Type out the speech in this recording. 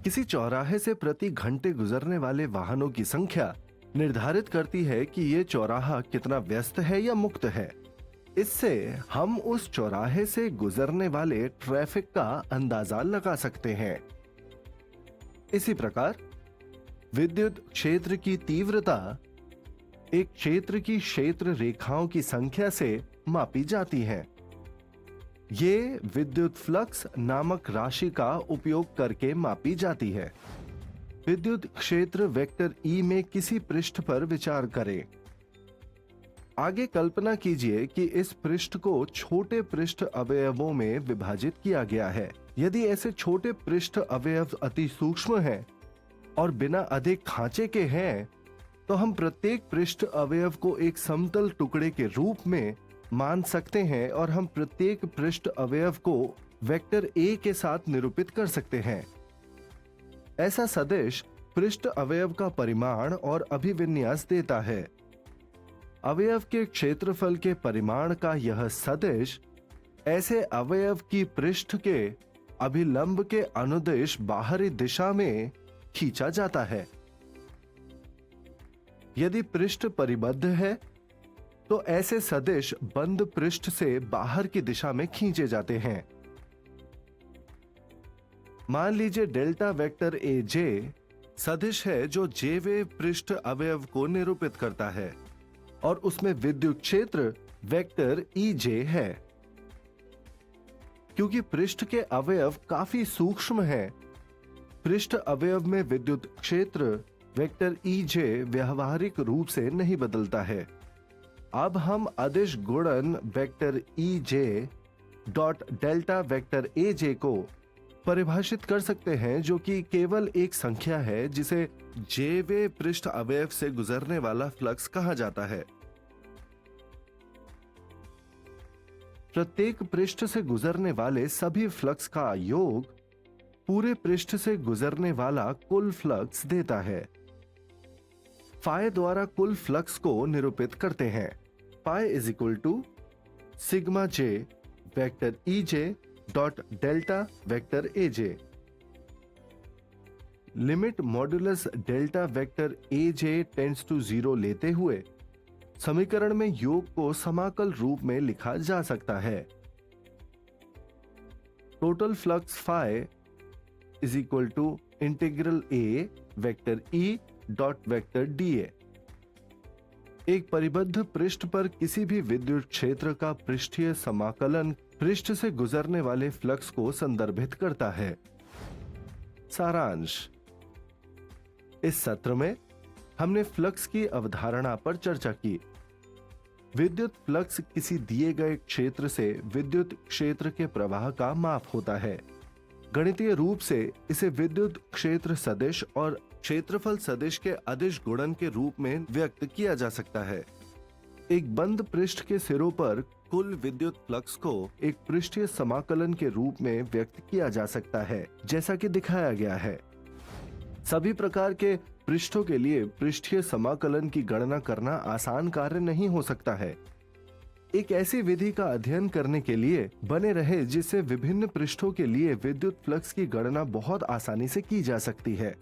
किसी चौराहे से प्रति घंटे गुजरने वाले वाहनों की संख्या निर्धारित करती है कि ये चौराहा कितना व्यस्त है या मुक्त है। इससे हम उस चौराहे से गुजरने वाले ट्रैफिक का अंदाजा लगा सकते हैं। इसी प्रकार विद्युत क्षेत्र की तीव्रता एक क्षेत्र की क्षेत्र रेखाओं की संख्या से मापी जाती है। ये विद्युत फ्लक्स नामक राशि का उपयोग करके मापी जाती है। विद्युत क्षेत्र वेक्टर E में किसी पृष्ठ पर विचार करें। आगे कल्पना कीजिए कि इस पृष्ठ को छोटे पृष्ठ अवयवों में विभाजित किया गया है। यदि ऐसे छोटे पृष्ठ अवयव अति सूक्ष्म हैं और बिना अधिक खांचे के हैं, तो हम प्रत्येक पृष्ठ अवयव को एक समतल टुकड़े के रूप में मान सकते हैं और हम प्रत्येक पृष्ठ अवयव को वेक्टर A के साथ निरूपित कर सकते हैं। ऐसा सदिश पृष्ठ अवयव का परिमाण और अभिविन्यास देता है। अवयव के क्षेत्रफल के परिमाण का यह सदिश ऐसे अवयव की पृष्ठ के अभिलंब के अनुदिश बाहरी दिशा में खींचा जाता है। यदि पृष्ठ परिबद्ध है तो ऐसे सदिश बंद पृष्ठ से बाहर की दिशा में खींचे जाते हैं। मान लीजिए डेल्टा वेक्टर AJ सदिश है जो जेवे पृष्ठ अवयव को निरूपित करता है और उसमें विद्युत क्षेत्र वेक्टर EJ है। क्योंकि पृष्ठ के अवयव काफी सूक्ष्म हैं, पृष्ठ अवयव में विद्युत क्षेत्र वेक्टर EJ व्यवहारिक रूप से नहीं बदलता है। अब हम अदिश गुणन vector EJ dot delta vector AJ को परिभाषित कर सकते हैं, जो कि केवल एक संख्या है जिसे जेवे पृष्ठ अवयव से गुजरने वाला फ्लक्स कहा जाता है। प्रत्येक पृष्ठ से गुजरने वाले सभी फ्लक्स का योग पूरे पृष्ठ से गुजरने वाला कुल फ्लक्स देता है। फाई द्वारा कुल फ्लक्स को निरूपित करते हैं। Phi is equal to sigma J vector EJ dot delta vector AJ। Limit modulus delta vector AJ tends to 0 लेते हुए समीकरण में योग को समाकल रूप में लिखा जा सकता है। Total flux phi is equal to integral A vector E dot vector DA। एक परिबद्ध पृष्ठ पर किसी भी विद्युत क्षेत्र का पृष्ठीय समाकलन पृष्ठ से गुजरने वाले फ्लक्स को संदर्भित करता है। सारांश, इस सत्र में हमने फ्लक्स की अवधारणा पर चर्चा की। विद्युत फ्लक्स किसी दिए गए क्षेत्र से विद्युत क्षेत्र के प्रवाह का माप होता है। गणितीय रूप से इसे विद्युत क्षेत्र सदिश और क्षेत्रफल सदिश के अदिश गुणन के रूप में व्यक्त किया जा सकता है। एक बंद पृष्ठ के सिरों पर कुल विद्युत फ्लक्स को एक पृष्ठीय समाकलन के रूप में व्यक्त किया जा सकता है, जैसा कि दिखाया गया है। सभी प्रकार के पृष्ठों के लिए पृष्ठीय समाकलन की गणना करना आसान कार्य नहीं हो सकता है। एक ऐसी विधि का अध्ययन करने के लिए बने रहे जिससे विभिन्न पृष्ठों के लिए विद्युत फ्लक्स की गणना बहुत आसानी से की जा सकती है।